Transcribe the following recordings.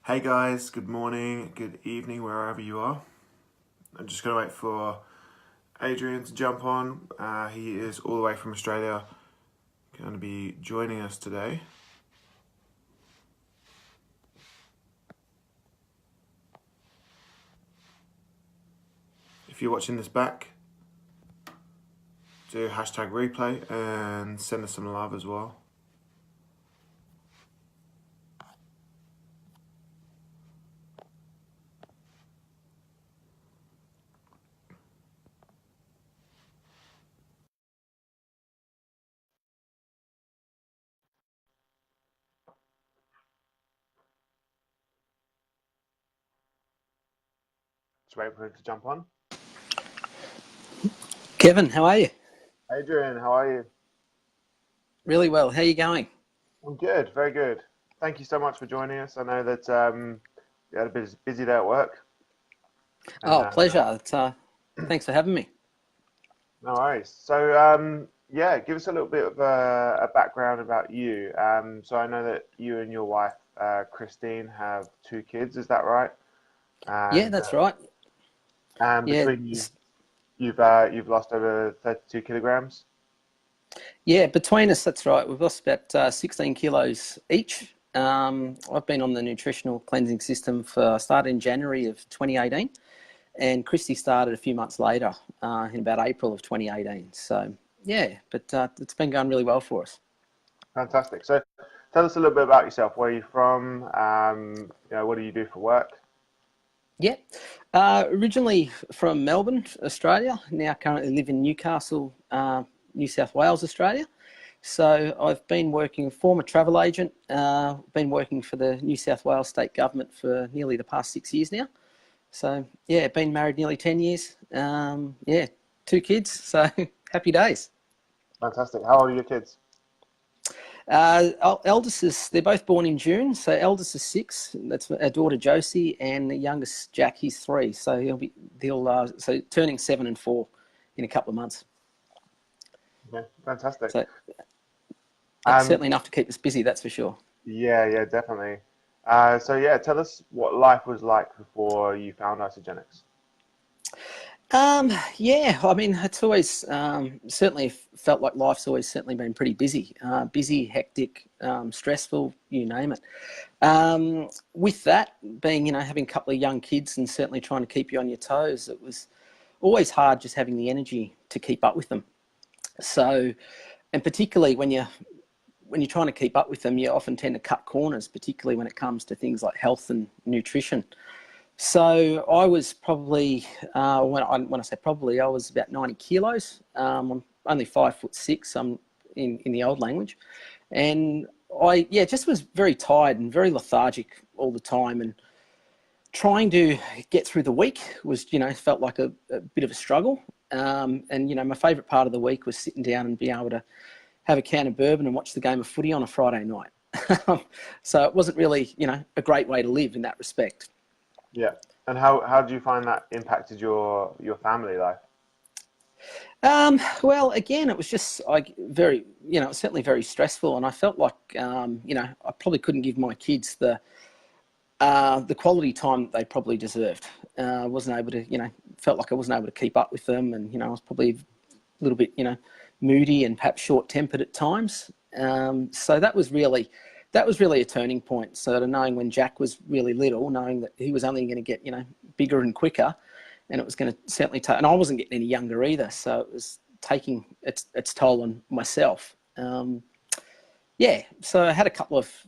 Hey guys, good morning, good evening, wherever you are. I'm just going to wait for Adrian to jump on. He is all the way from Australia, going to be joining us today. If you're watching this back, do hashtag replay and send us some love as well. Just wait for him to jump on. Kevin, how are you? Adrian, how are you? Really well. How are you going? I'm good, very good. Thank you so much for joining us. I know that you had a busy day at work. And, Pleasure. Thanks for having me. No worries. So, yeah, give us a little bit of a background about you. So I know that you and your wife, Christine, have two kids. Is that right? Yeah, And that's right. Yeah, between you, you've lost over 32 kilograms. yeah. Between us, that's right. We've lost about 16 kilos each. I've been on the nutritional cleansing system I started in January of 2018, and Christy started a few months later, in about April of 2018. So yeah, but it's been going really well for us. Fantastic. So, tell us a little bit about yourself. Where are you from? What do you do for work? Yeah. Originally from Melbourne, Australia. Now currently live in Newcastle, New South Wales, Australia. So I've been working, former travel agent, been working for the New South Wales state government for nearly the past 6 years now. So yeah, been married nearly 10 years. Yeah, two kids. So happy days. Fantastic. How old are your kids? Eldest is, they're both born in June. So eldest is 6. That's our daughter Josie, and the youngest Jack, he's 3. So so turning 7 and 4 in a couple of months. Okay, fantastic. So Um, certainly enough to keep us busy, that's for sure. yeah, definitely. So yeah, tell us what life was like before you found Isagenix. Yeah, I mean, it's always certainly felt like life's always certainly been pretty busy, busy, hectic, stressful, you name it. With that being, having a couple of young kids and certainly trying to keep you on your toes, it was always hard just having the energy to keep up with them. So, and particularly when you're trying to keep up with them, you often tend to cut corners, particularly when it comes to things like health and nutrition. So I was probably, when I say probably, I was about 90 kilos. I'm only 5'6". I'm in the old language, and I just was very tired and very lethargic all the time, and trying to get through the week was felt like a bit of a struggle. And my favourite part of the week was sitting down and being able to have a can of bourbon and watch the game of footy on a Friday night. So it wasn't really a great way to live in that respect. Yeah. And how do you find that impacted your family life? Well, again, it was just like very, it was certainly very stressful, and I felt like, I probably couldn't give my kids the quality time that they probably deserved. I wasn't able to, felt like I wasn't able to keep up with them, and I was probably a little bit, moody and perhaps short-tempered at times. So that was really a turning point. So to knowing when Jack was really little, knowing that he was only going to get, bigger and quicker, and it was going to certainly take, and I wasn't getting any younger either. So it was taking its toll on myself. Yeah. So I had a couple of,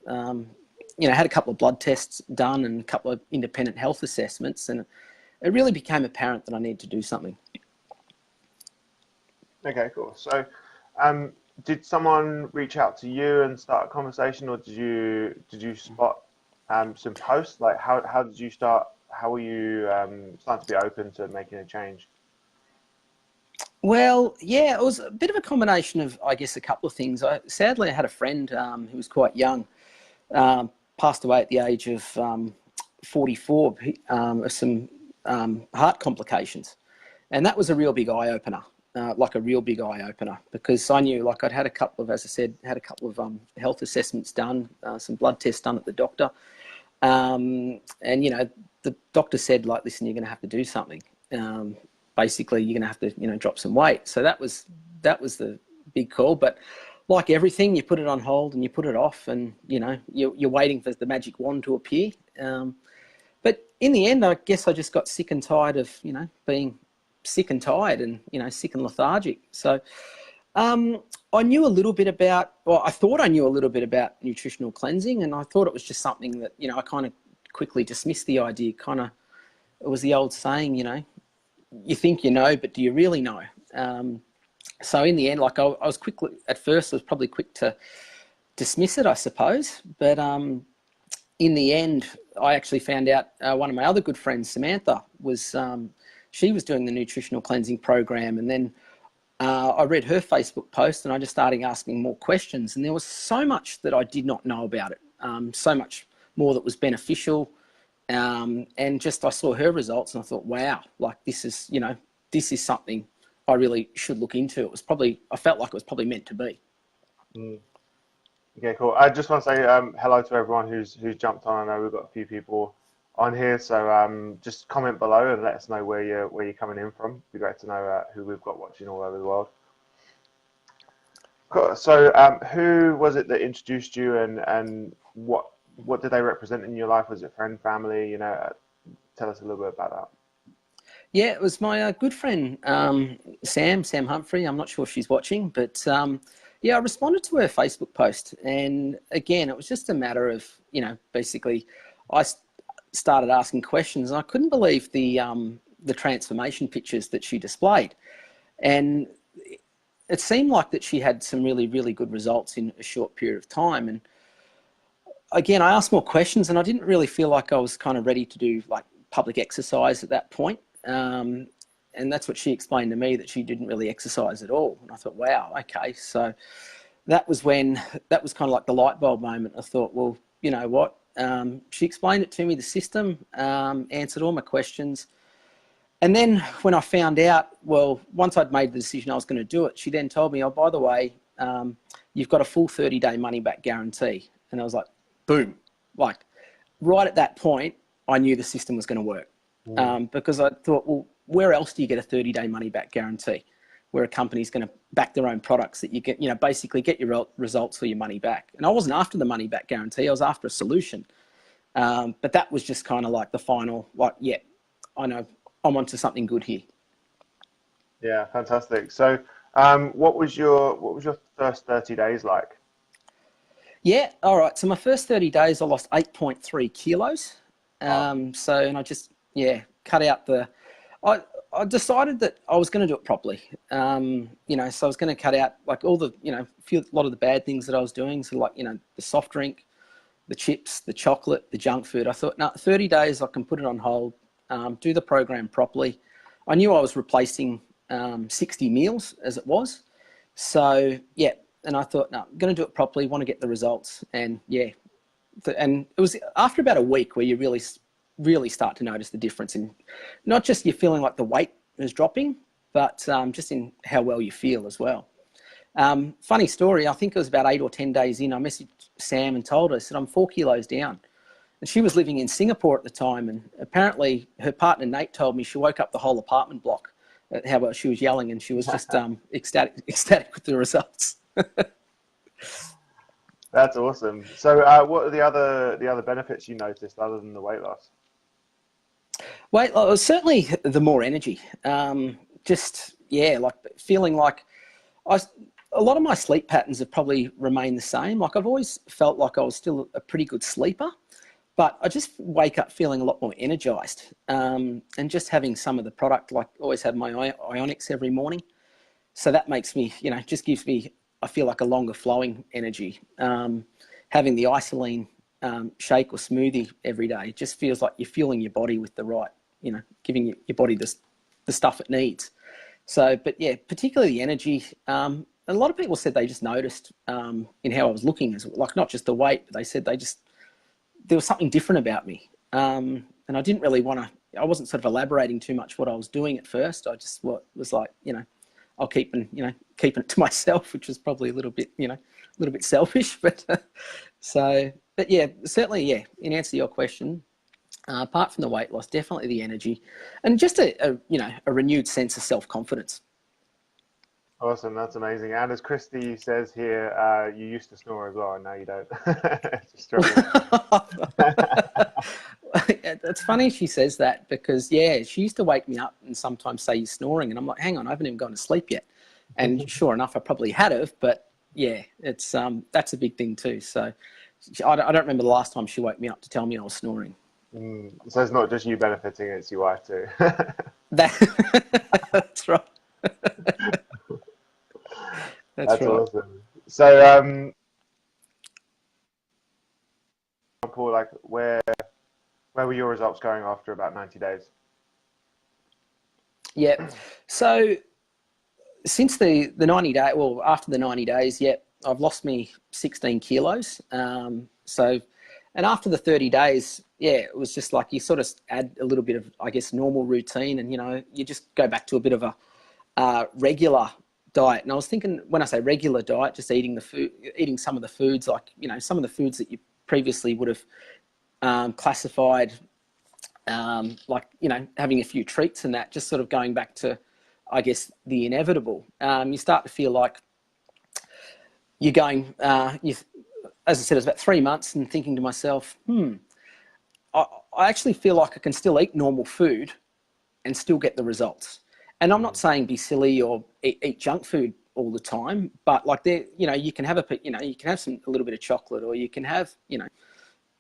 blood tests done and a couple of independent health assessments, and it really became apparent that I needed to do something. Okay, cool. So, um, did someone reach out to you and start a conversation, or did you spot some posts? Like, how did you start? How were you starting to be open to making a change? Well, yeah, it was a bit of a combination of, I guess, a couple of things. Sadly, I had a friend who was quite young, passed away at the age of 44 of some heart complications. And that was a real big eye opener, like a real big eye opener, because I knew, like, I'd had a couple of, as I said, had a couple of health assessments done, some blood tests done at the doctor. And, you know, the doctor said, like, listen, you're going to have to do something. Basically, you're going to have to, you know, drop some weight. So that was the big call. But like everything, you put it on hold and you put it off, and, you know, you're waiting for the magic wand to appear. But in the end, I guess I just got sick and tired of, you know, being sick and tired and, you know, sick and lethargic. So I knew a little bit about, well, I thought I knew a little bit about nutritional cleansing, and I thought it was just something that, you know, I kind of quickly dismissed the idea. Kind of, it was the old saying, you know, you think you know, but do you really know? So in the end, like I was quickly, at first I was probably quick to dismiss it, I suppose. But in the end, I actually found out one of my other good friends, Samantha, was, she was doing the nutritional cleansing program. And then I read her Facebook post and I just started asking more questions. And there was so much that I did not know about it, so much more that was beneficial. And just I saw her results and I thought, wow, like this is, you know, this is something I really should look into. It was probably, I felt like it was probably meant to be. Okay, cool. I just want to say hello to everyone who's jumped on. I know we've got a few people on here, so just comment below and let us know where you're coming in from. It'd be great to know who we've got watching all over the world. Cool. So who was it that introduced you, and what did they represent in your life? Was it friend, family? You know, tell us a little bit about that. Yeah, it was my good friend, Sam Humphrey. I'm not sure if she's watching, but yeah, I responded to her Facebook post. And again, it was just a matter of, you know, basically I started asking questions and I couldn't believe the transformation pictures that she displayed. And it seemed like that she had some really, really good results in a short period of time. And again, I asked more questions and I didn't really feel like I was kind of ready to do like public exercise at that point. And that's what she explained to me, that she didn't really exercise at all. And I thought, wow, okay. So that was kind of like the light bulb moment. I thought, well, you know what? She explained it to me, the system, answered all my questions. And then when I found out, well, once I'd made the decision I was going to do it, she then told me, oh, by the way, you've got a full 30-day money-back guarantee. And I was like, boom. Like right at that point, I knew the system was going to work. Because I thought, well, where else do you get a 30-day money-back guarantee, where a company's going to back their own products that you get, you know, basically get your results for your money back? And I wasn't after the money-back guarantee. I was after a solution. But that was just kind of like the final, like, yeah, I know I'm onto something good here. Yeah, fantastic. So what was your first 30 days like? Yeah, all right. So my first 30 days, I lost 8.3 kilos. So, and I just, yeah, cut out I decided that I was going to do it properly. You know, so I was going to cut out like all the, you know, a lot of the bad things that I was doing. So like, you know, the soft drink, the chips, the chocolate, the junk food. I thought, no, 30 days, I can put it on hold, do the program properly. I knew I was replacing 60 meals as it was. So, yeah. And I thought, no, I'm going to do it properly, want to get the results. And yeah, and it was after about a week where you really start to notice the difference in not just you feeling like the weight is dropping, but just in how well you feel as well. Funny story, I think it was about 8 or 10 days in, I messaged Sam and told her, I said, I'm 4 kilos down. And she was living in Singapore at the time. And apparently her partner, Nate, told me she woke up the whole apartment block at how well she was yelling. And she was just ecstatic with the results. That's awesome. So what are the other benefits you noticed other than the weight loss? Well, certainly the more energy. Just, yeah, like feeling like a lot of my sleep patterns have probably remained the same. Like I've always felt like I was still a pretty good sleeper, but I just wake up feeling a lot more energized. And just having some of the product, like always have my Ionics every morning. So that makes me, you know, just gives me, I feel like a longer flowing energy. Having the isoline shake or smoothie every day just feels like you're fueling your body with the right, you know, giving your body the stuff it needs. So, but yeah, particularly the energy. A lot of people said they just noticed in how I was looking, as like not just the weight, but they said there was something different about me. And I didn't really I wasn't sort of elaborating too much what I was doing at first. I just was like, you know, I'll keeping it to myself, which was probably a little bit selfish, but So, but yeah, certainly, yeah, in answer to your question, apart from the weight loss, definitely the energy and just a renewed sense of self-confidence. Awesome, that's amazing. And as Christy says here, you used to snore as well, and now you don't. Just It's funny she says that because, yeah, she used to wake me up and sometimes say you're snoring, and I'm like, hang on, I haven't even gone to sleep yet. And sure enough, I probably had have, but yeah, it's that's a big thing too. So I don't remember the last time she woke me up to tell me I was snoring. So it's not just you benefiting, it's your wife too. That's right. That's right. awesome. So, like where were your results going after about 90 days? Yeah. So since the 90 day, well, after the 90 days, yeah, I've lost me 16 kilos. So, and after the 30 days, yeah, it was just like you sort of add a little bit of, I guess, normal routine, and you just go back to a bit of a regular diet. And I was thinking, when I say regular diet, just eating some of the foods, like some of the foods that you previously would have classified, like having a few treats and that, just sort of going back to, I guess, the inevitable. You start to feel like you're going, as I said, it was about 3 months, and thinking to myself, I actually feel like I can still eat normal food and still get the results. And I'm not saying be silly or eat junk food all the time, but like you can have you can have a little bit of chocolate, or you can have,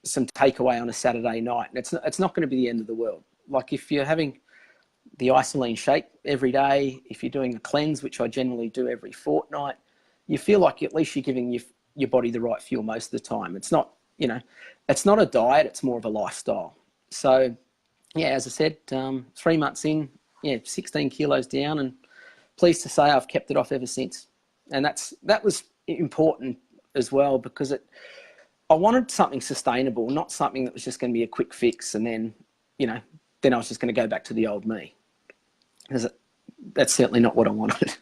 some takeaway on a Saturday night, and it's not going to be the end of the world. Like if you're having the isolene shake every day, if you're doing a cleanse, which I generally do every fortnight, you feel like at least you're giving your body the right fuel most of the time. It's not, it's not a diet, it's more of a lifestyle. So yeah, as I said, 3 months in, 16 kilos down, and pleased to say I've kept it off ever since. And that was important as well, because I wanted something sustainable, not something that was just going to be a quick fix and then, then I was just going to go back to the old me. Because that's certainly not what I wanted.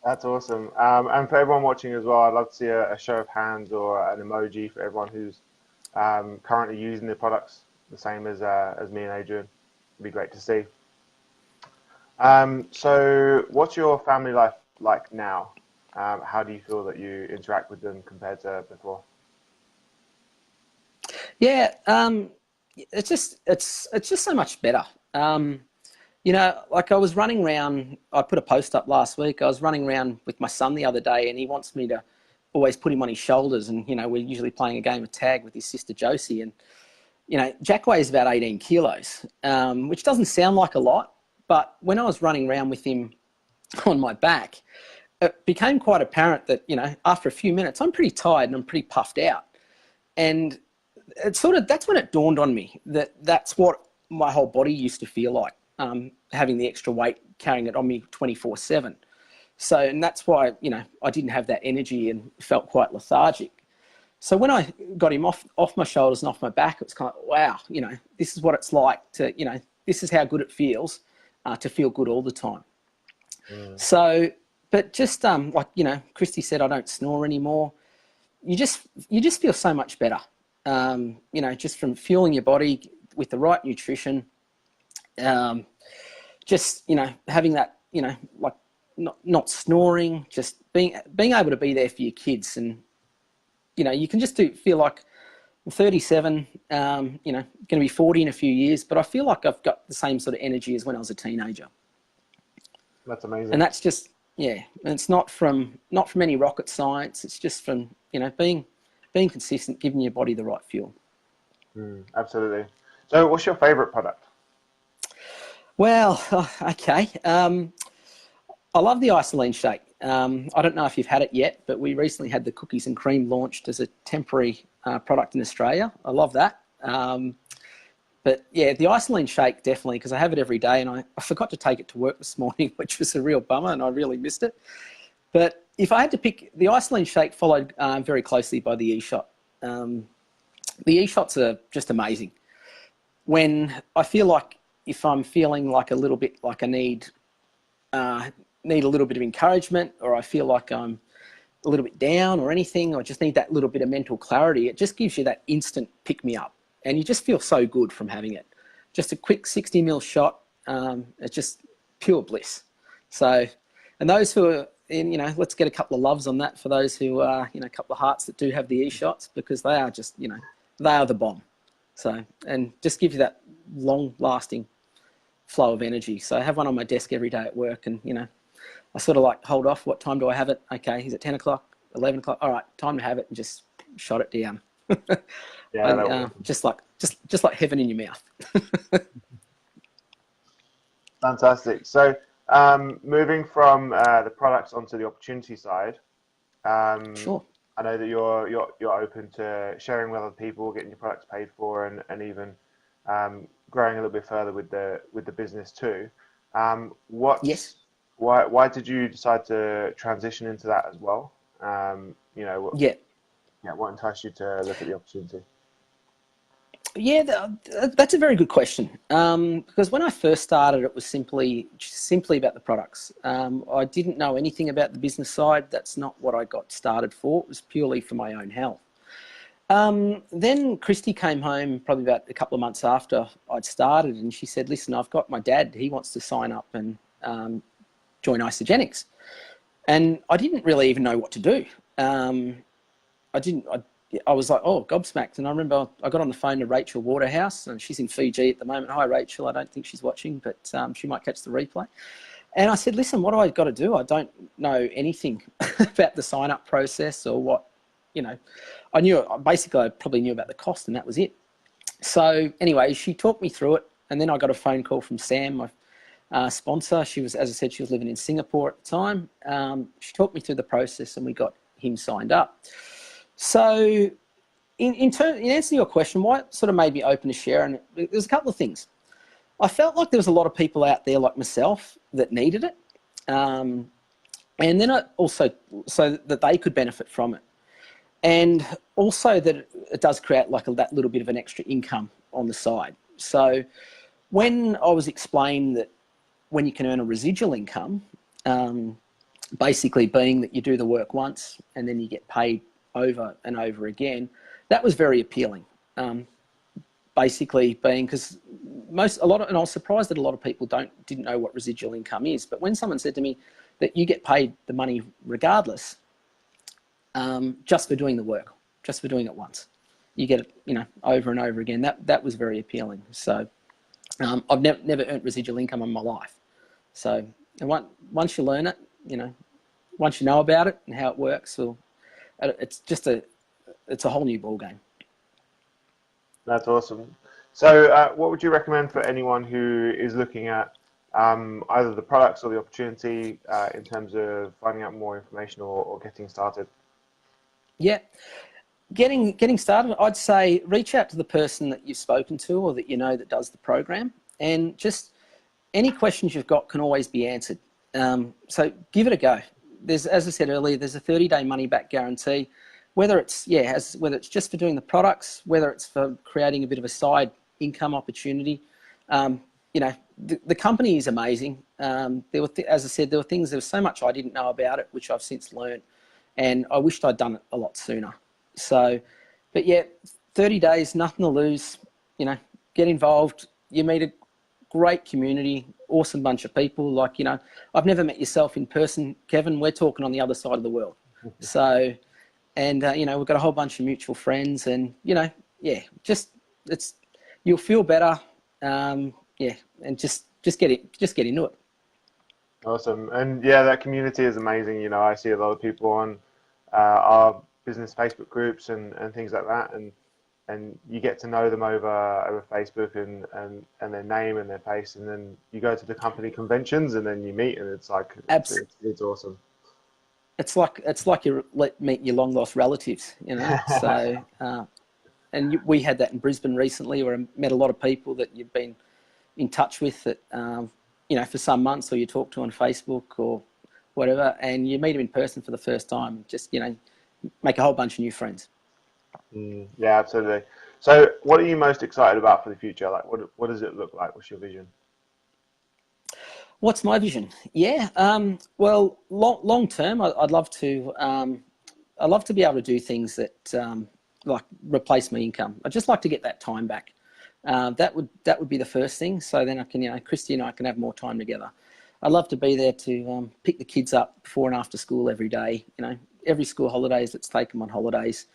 That's awesome. And for everyone watching as well, I'd love to see a show of hands or an emoji for everyone who's currently using the products, the same as me and Adrian. It'd be great to see. So what's your family life like now? How do you feel that you interact with them compared to before? Yeah, it's just so much better. Like I was running around, I put a post up last week. I was running around with my son the other day, and he wants me to always put him on his shoulders. And, we're usually playing a game of tag with his sister Josie. And, Jack weighs about 18 kilos, which doesn't sound like a lot. But when I was running around with him on my back, it became quite apparent that, after a few minutes, I'm pretty tired and I'm pretty puffed out. And that's when it dawned on me that that's what my whole body used to feel like, having the extra weight, carrying it on me 24/7. So, and that's why, I didn't have that energy and felt quite lethargic. So when I got him off my shoulders and off my back, it was kind of, wow, this is what it's like to, this is how good it feels to feel good all the time. So, but just like, Christy said, I don't snore anymore. You just feel so much better. Just from fueling your body with the right nutrition, just, having that, like not snoring, just being able to be there for your kids. And, you can just feel like I'm 37, going to be 40 in a few years, but I feel like I've got the same sort of energy as when I was a teenager. That's amazing. And that's just, and it's not from any rocket science. It's just from, being consistent, giving your body the right fuel. Absolutely. So what's your favorite product? Well, okay. I love the isolene shake. I don't know if you've had it yet, but we recently had the cookies and cream launched as a temporary product in Australia. I love that. But yeah, the isolene shake, definitely, because I have it every day, and I forgot to take it to work this morning, which was a real bummer, and I really missed it. But if I had to pick, the isolene shake followed very closely by the e-shot. The e-shots are just amazing. When I feel like, if I'm feeling like a little bit like I need a little bit of encouragement, or I feel like I'm a little bit down or anything, or just need that little bit of mental clarity, it just gives you that instant pick me up, and you just feel so good from having it. Just a quick 60 ml shot. It's just pure bliss. So, and those who are in, let's get a couple of loves on that for those who are, a couple of hearts that do have the e-shots, because they are just, they are the bomb. So, and just give you that long lasting flow of energy. So I have one on my desk every day at work, and, I sort of like hold off. What time do I have it? Okay, is it 10 o'clock, 11 o'clock? All right, time to have it, and just shot it down. Yeah, just like heaven in your mouth. Fantastic. So moving from the products onto the opportunity side, Sure. I know that you're open to sharing with other people, getting your products paid for, and even growing a little bit further with the business too. Yes. Why did you decide to transition into that as well? What enticed you to look at the opportunity? Yeah, that's a very good question. Because when I first started, it was simply about the products. I didn't know anything about the business side. That's not what I got started for. It was purely for my own health. Then Christy came home probably about a couple of months after I'd started, and she said, "Listen, I've got my dad. He wants to sign up and join Isagenix." And I didn't really even know what to do. I was like, oh, gobsmacked. And I remember I got on the phone to Rachel Waterhouse, and she's in Fiji at the moment. Hi, Rachel. I don't think she's watching, but she might catch the replay. And I said, listen, what do I got to do? I don't know anything about the sign-up process or what, I probably knew about the cost, and that was it. So anyway, she talked me through it. And then I got a phone call from Sam, my sponsor. She was, as I said, she was living in Singapore at the time. She talked me through the process, and we got him signed up. So in answer to your question, what sort of made me open to share, and there's a couple of things. I felt like there was a lot of people out there like myself that needed it. And then also so that they could benefit from it. And also that it does create like that little bit of an extra income on the side. So when I was explained that when you can earn a residual income, basically being that you do the work once and then you get paid over and over again, that was very appealing. Basically being, because and I was surprised that a lot of people didn't know what residual income is, but when someone said to me that you get paid the money regardless, just for doing the work, just for doing it once, you get it, over and over again, that was very appealing. So I've never earned residual income in my life. So and once you learn it, once you know about it and how it works, well, it's a whole new ball game. That's awesome. So what would you recommend for anyone who is looking at either the products or the opportunity in terms of finding out more information or getting started? Yeah, getting started, I'd say reach out to the person that you've spoken to or that that does the program, and just any questions you've got can always be answered. So give it a go. As I said earlier, there's a 30-day money-back guarantee. Whether it's just for doing the products, whether it's for creating a bit of a side income opportunity, the company is amazing. As I said, there was so much I didn't know about it, which I've since learned, and I wished I'd done it a lot sooner. So, but yeah, 30 days, nothing to lose. Get involved. You meet a great community, awesome bunch of people. I've never met yourself in person, Kevin. We're talking on the other side of the world. So, and we've got a whole bunch of mutual friends, and you'll feel better. And just get into it. Awesome. And yeah, that community is amazing. I see a lot of people on our business Facebook groups and things like that, and you get to know them over Facebook and their name and their face, and then you go to the company conventions and then you meet, and it's like it's awesome. It's like you meet your long lost relatives, So, and we had that in Brisbane recently, where I met a lot of people that you've been in touch with that for some months, or you talk to on Facebook or whatever, and you meet them in person for the first time. Just make a whole bunch of new friends. Yeah, absolutely. So what are you most excited about for the future? Like, what does it look like? What's your vision? What's my vision? Yeah, well, long term, I'd love to I love to be able to do things that like replace my income. I just like to get that time back. That would be the first thing. So then I can, you know, Christy and I can have more time together. I love to be there to pick the kids up before and after school every day. You know, every school holidays, let's take them on holidays.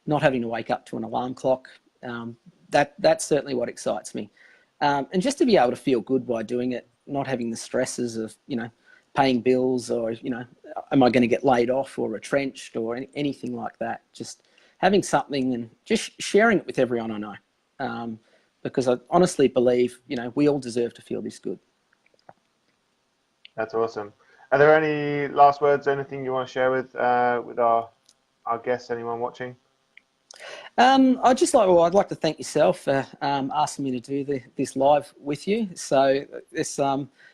Not having to wake up to an alarm clock. That's certainly what excites me. And just to be able to feel good by doing it, not having the stresses of, you know, paying bills or, you know, am I going to get laid off or retrenched or anything like that. Just having something and just sharing it with everyone I know. Because I honestly believe, you know, we all deserve to feel this good. That's awesome. Are there any last words, anything you want to share with our guests, anyone watching? I'd like to thank yourself for asking me to do this live with you. So it's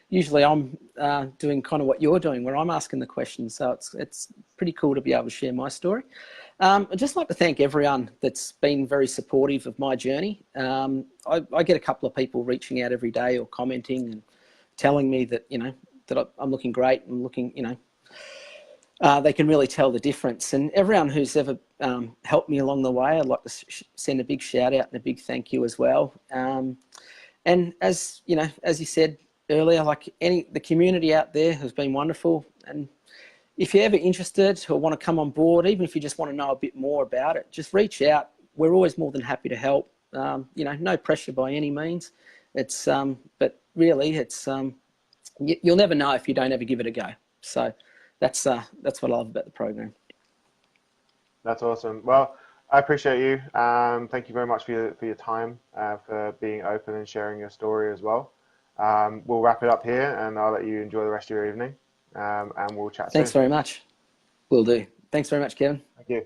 usually I'm doing kind of what you're doing, where I'm asking the questions. So it's pretty cool to be able to share my story. I'd just like to thank everyone that's been very supportive of my journey. I get a couple of people reaching out every day or commenting and telling me that, you know, that I'm looking great and looking, you know, they can really tell the difference. And everyone who's ever helped me along the way, I'd like to send a big shout out and a big thank you as well. And as you know, as you said earlier, like the community out there has been wonderful. And if you're ever interested or want to come on board, even if you just want to know a bit more about it, just reach out. We're always more than happy to help. You know, no pressure by any means. It's but really, it's you'll never know if you don't ever give it a go. So that's what I love about the program. That's awesome. Well, I appreciate you. Thank you very much for your time, for being open and sharing your story as well. We'll wrap it up here, and I'll let you enjoy the rest of your evening. And we'll chat soon. Thanks very much. Will do. Thanks very much, Kevin. Thank you.